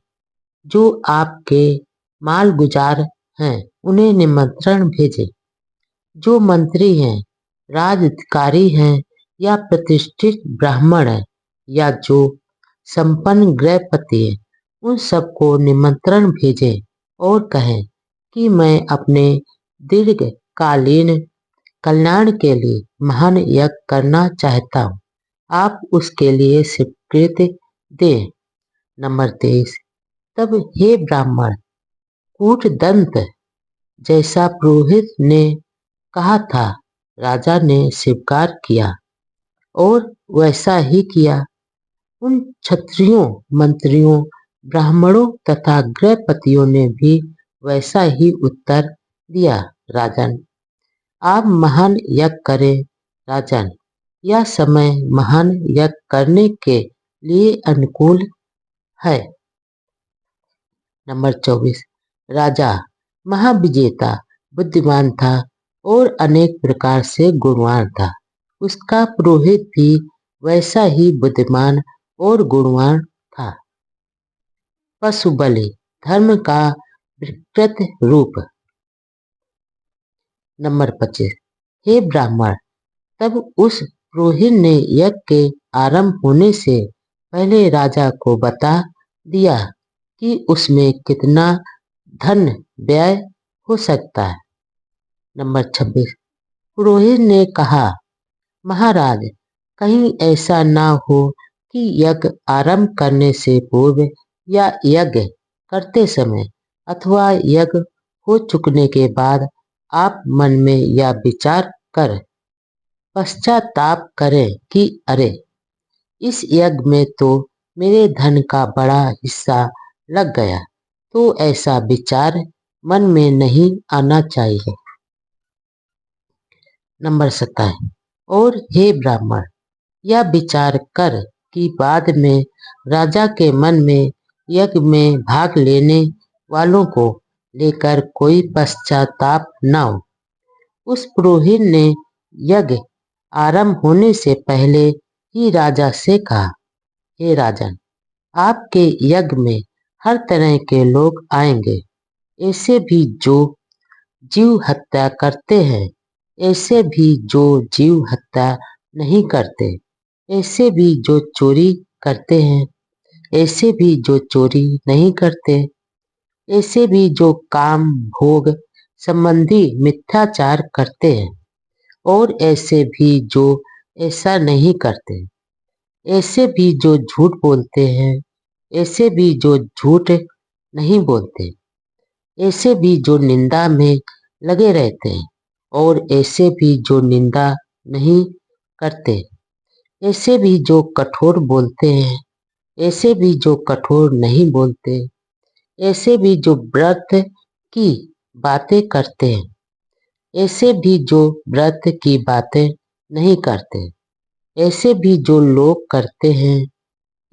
S1: जो आपके मालगुजार हैं उन्हें निमंत्रण भेजें। जो मंत्री हैं, राजअधिकारी हैं या प्रतिष्ठित ब्राह्मण हैं या जो संपन्न गृहपति हैं, उन सबको निमंत्रण भेजें और कहें कि मैं अपने दीर्घकालीन कल्याण के लिए महान यज्ञ करना चाहता हूँ। आप उसके लिए स्वीकृति दें। नंबर 23, तब हे ब्राह्मण, कूटदंत जैसा पुरोहित ने कहा था, राजा ने स्वीकार किया और वैसा ही किया। उन क्षत्रियों, मंत्रियों, ब्राह्मणों तथा गृहपतियों ने भी वैसा ही उत्तर दिया। राजन आप महान यज्ञ करें। राजन यह समय महान यज्ञ करने के लिए अनुकूल है। नंबर 24, राजा महाविजेता बुद्धिमान था और अनेक प्रकार से गुणवान था। उसका पुरोहित भी वैसा ही बुद्धिमान और गुणवान था। पशु बलि धर्म का विकृत रूप। नंबर 25, हे ब्राह्मण, तब उस पुरोहित ने यज्ञ के आरंभ होने से पहले राजा को बता दिया कि उसमें कितना धन व्यय हो सकता है। नंबर 26, पुरोहित ने कहा, महाराज कहीं ऐसा ना हो कि यज्ञ आरंभ करने से पूर्व या यज्ञ करते समय अथवा यज्ञ हो चुकने के बाद आप मन में यह विचार कर पश्चाताप करें कि अरे इस यज्ञ में तो मेरे धन का बड़ा हिस्सा लग गया। तो ऐसा विचार मन में नहीं आना चाहिए। नंबर 27, और हे ब्राह्मण, यह विचार कर कि बाद में राजा के मन में यज्ञ में भाग लेने वालों को लेकर कोई पश्चाताप न हो। उस पुरोहित ने यज्ञ आरंभ होने से पहले ही राजा से कहा, हे राजन, आपके यज्ञ में हर तरह के लोग आएंगे, ऐसे भी जो जीव हत्या करते हैं, ऐसे भी जो जीव हत्या नहीं करते, ऐसे भी जो चोरी करते हैं, ऐसे भी जो चोरी नहीं करते। ऐसे भी जो काम भोग संबंधी मिथ्याचार करते हैं, और ऐसे भी जो ऐसा नहीं करते, ऐसे भी जो झूठ बोलते हैं, ऐसे भी जो झूठ नहीं बोलते, ऐसे भी जो निंदा में लगे रहते हैं, और ऐसे भी जो निंदा नहीं करते, ऐसे भी जो कठोर बोलते हैं, ऐसे भी जो कठोर नहीं बोलते, ऐसे भी जो व्रत की बातें करते हैं, ऐसे भी जो व्रत की बातें नहीं करते, ऐसे भी जो लोग करते हैं,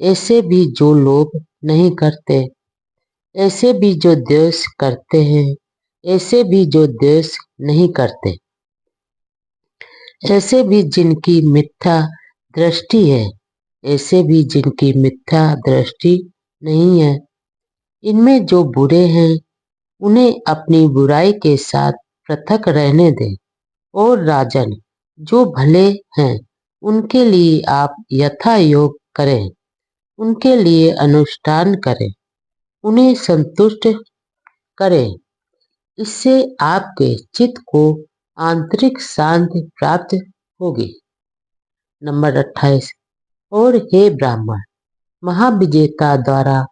S1: ऐसे भी जो लोग नहीं करते, ऐसे भी जो द्वेष करते हैं, ऐसे भी जो द्वेष नहीं करते, ऐसे भी जिनकी मिथ्या दृष्टि है, ऐसे भी जिनकी मिथ्या दृष्टि नहीं है। इनमें जो बुरे हैं उन्हें अपनी बुराई के साथ पृथक रहने दें, और राजन जो भले हैं उनके लिए आप यथा योग करें, उनके लिए अनुष्ठान करें, उन्हें संतुष्ट करें। इससे आपके चित्त को आंतरिक शांति प्राप्त होगी। नंबर 28। और हे ब्राह्मण, महाविजेता द्वारा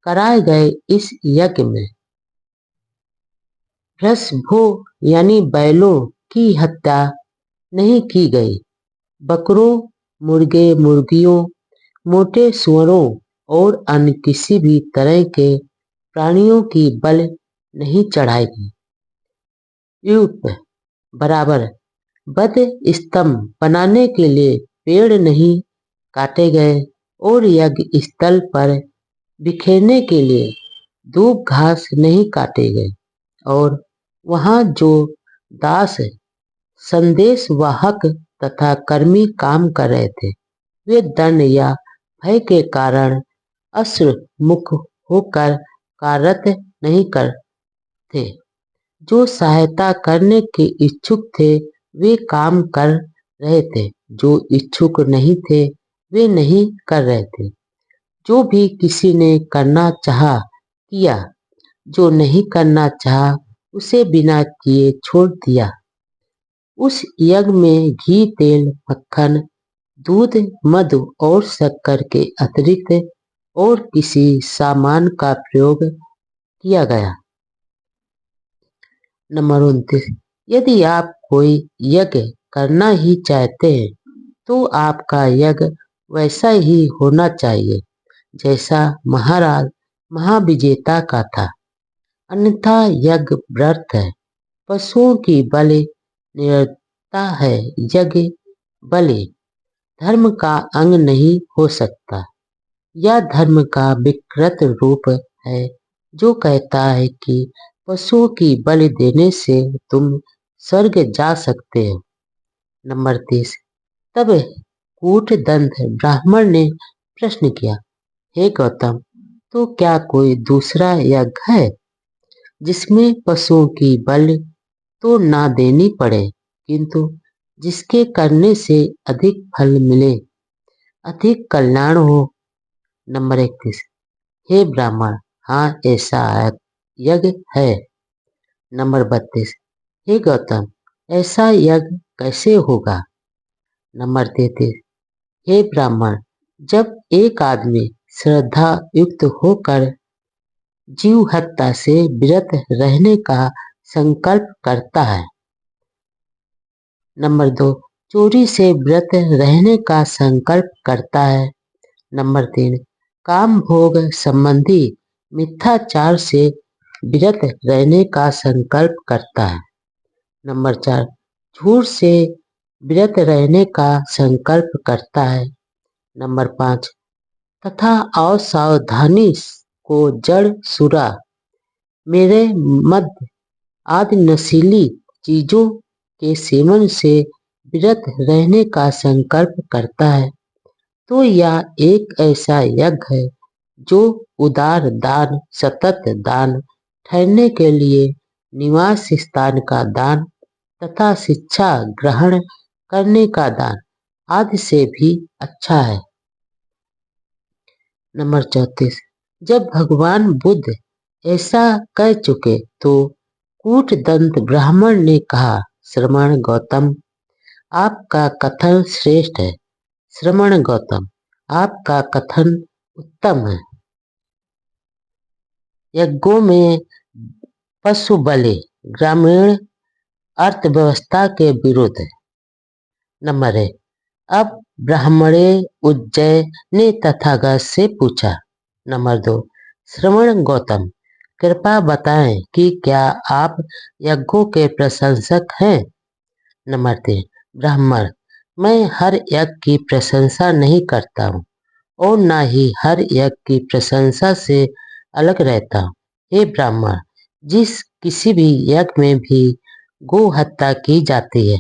S1: कराए गए इस यज्ञ में वृषभों यानी बैलों की हत्या नहीं की गई। बकरों, मुर्गे, मुर्गियों, मोटे सूअरों और अन्य किसी भी तरह के प्राणियों की बलि नहीं चढ़ाई गई। यूप बराबर बद स्तंभ बनाने के लिए पेड़ नहीं काटे गए, और यज्ञ स्थल पर बिखेरने के लिए धूप घास नहीं काटे गए, और वहां जो दास संदेश वाहक तथा कर्मी काम कर रहे थे, वे दंड या भय के कारण अश्रु मुख होकर कार्यरत नहीं कर थे। जो सहायता करने के इच्छुक थे वे काम कर रहे थे, जो इच्छुक नहीं थे वे नहीं कर रहे थे। जो भी किसी ने करना चाहा किया, जो नहीं करना चाहा उसे बिना किए छोड़ दिया। उस यज्ञ में घी, तेल, मक्खन, दूध, मधु और शक्कर के अतिरिक्त और किसी सामान का प्रयोग किया गया। नंबर 29। यदि आप कोई यज्ञ करना ही चाहते हैं तो आपका यज्ञ वैसा ही होना चाहिए जैसा महाराज महाविजेता का था, अन्यथा यज्ञ व्यर्थ है। पशुओं की बलि निरता है। यज्ञ बलि धर्म का अंग नहीं हो सकता। यह धर्म का विकृत रूप है जो कहता है कि पशुओं की बलि देने से तुम स्वर्ग जा सकते हो। नंबर 30। तब कूटदंत ब्राह्मण ने प्रश्न किया, हे गौतम, तो क्या कोई दूसरा यज्ञ है जिसमें पशुओं की बलि तो ना देनी पड़े, किंतु जिसके करने से अधिक फल मिले, अधिक कल्याण हो? नंबर 31। हे ब्राह्मण, हाँ, ऐसा यज्ञ है। नंबर 32। हे गौतम, ऐसा यज्ञ कैसे होगा? नंबर 33। हे ब्राह्मण, जब एक आदमी श्रद्धा युक्त होकर जीव हत्या से विरत रहने का संकल्प करता है। नंबर 2। चोरी से विरत रहने का संकल्प करता है। नंबर 3। काम भोग संबंधी मिथ्याचार से विरत रहने का संकल्प करता है। नंबर 4। झूठ से विरत रहने का संकल्प करता है। नंबर 5। तथा असावधानी को जड़, सुरा, मेरे मद आदि नशीली चीजों के सेवन से विरत रहने का संकल्प करता है। तो यह एक ऐसा यज्ञ है जो उदार दान, सतत दान, ठहरने के लिए निवास स्थान का दान तथा शिक्षा ग्रहण करने का दान आदि से भी अच्छा है। नंबर 34। जब भगवान बुद्ध ऐसा कह चुके तो कूटदंत ब्राह्मण ने कहा, श्रमण गौतम, आपका कथन श्रेष्ठ है। श्रमण गौतम, आपका कथन उत्तम है। यज्ञों में पशु बलि ग्रामीण अर्थव्यवस्था के विरुद्ध है। नंबर है। अब ब्राह्मणे उज्जय ने तथागत से पूछा। नंबर 2, श्रवण गौतम, कृपया बताएं कि क्या आप यज्ञों के प्रशंसक हैं। नंबर 3, ब्राह्मण, मैं हर यज्ञ की प्रशंसा नहीं करता हूँ और न ही हर यज्ञ की प्रशंसा से अलग रहता हूँ। हे ब्राह्मण, जिस किसी भी यज्ञ में भी गो हत्या की जाती है,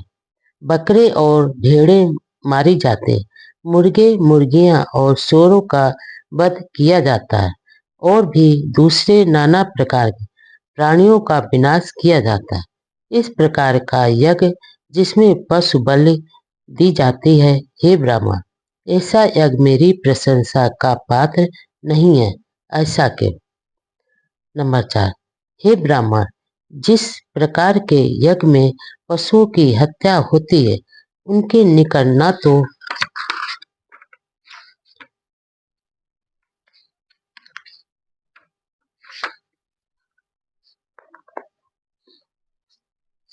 S1: बकरे और भेड़ें मारी जाते हैं, मुर्गे मुर्गियां और सूअरों का वध किया जाता है और भी दूसरे नाना प्रकार के प्राणियों का विनाश किया जाता है। इस प्रकार का यज्ञ जिसमें पशु बलि दी जाती है, हे ब्राह्मण, ऐसा यज्ञ मेरी प्रशंसा का पात्र नहीं है। ऐसा क्यों। नंबर 4, हे ब्राह्मण, जिस प्रकार के यज्ञ में पशुओं की हत्या होती है, उनके निकट न तो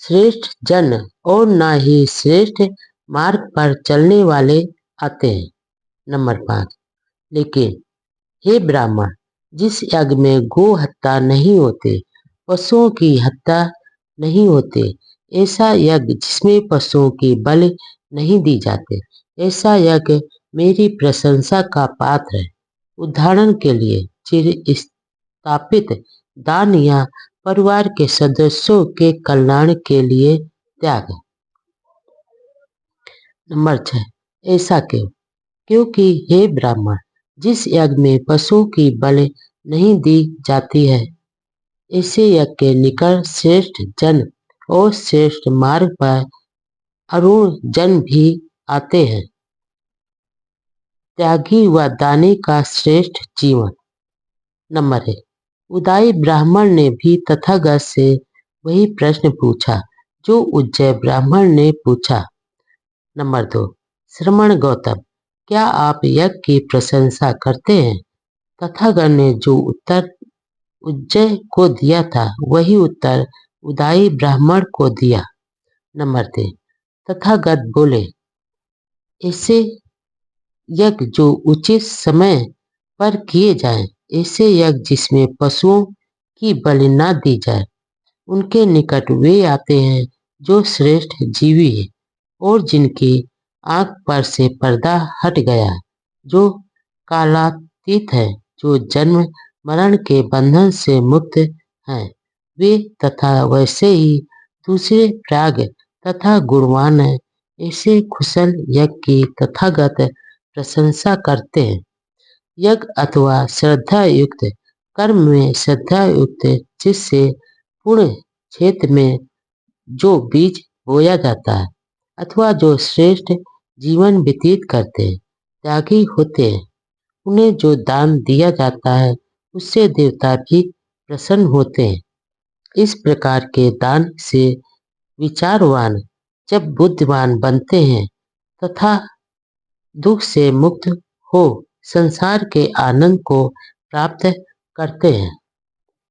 S1: श्रेष्ठ जन और न ही श्रेष्ठ मार्ग पर चलने वाले आते हैं। नंबर 5, लेकिन हे ब्राह्मण, जिस यज्ञ में गो हत्या नहीं होते, पशुओं की हत्या नहीं होते, ऐसा यज्ञ जिसमें पशुओं की बलि नहीं दी जाते, ऐसा यज्ञ मेरी प्रशंसा का पात्र है। उदाहरण के लिए चिर स्थापित दान या परिवार के सदस्यों के कल्याण के लिए त्याग। नंबर 6, ऐसा क्यों। क्योंकि हे ब्राह्मण, जिस यज्ञ में पशुओं की बलि नहीं दी जाती है, ऐसे यज्ञ के निकट श्रेष्ठ जन और श्रेष्ठ मार्ग पर अरुण जन भी आते हैं। त्यागी व दानी का श्रेष्ठ जीवन। नंबर 1, उदाई ब्राह्मण ने भी तथागत से वही प्रश्न पूछा जो उज्जय ब्राह्मण ने पूछा। नंबर 2, श्रमण गौतम, क्या आप यज्ञ की प्रशंसा करते हैं। तथागत ने जो उत्तर उज्जय को दिया था, वही उत्तर उदाई ब्राह्मण को दिया। नंबर 3, तथागत बोले, ऐसे यज्ञ जो उचित समय पर किए जाएं, ऐसे यज्ञ जिसमें पशुओं की बलि न दी जाए, उनके निकट वे आते हैं जो श्रेष्ठ जीवी है और जिनकी आंख पर से पर्दा हट गया है, जो कालातीत है, जो जन्म मरण के बंधन से मुक्त हैं। वे तथा वैसे ही दूसरे प्राग तथा गुणवान हैं। ऐसे कुशल यज्ञ की तथागत प्रशंसा करते हैं। यज्ञ अथवा श्रद्धा युक्त कर्म में श्रद्धा युक्त जिससे पुण्य क्षेत्र में जो बीज बोया जाता है अथवा जो श्रेष्ठ जीवन व्यतीत करते हैं, त्यागी होते हैं, उन्हें जो दान दिया जाता है उससे देवता भी प्रसन्न होते हैं। इस प्रकार के दान से विचारवान जब बुद्धिमान बनते हैं तथा दुख से मुक्त हो संसार के आनंद को प्राप्त करते हैं।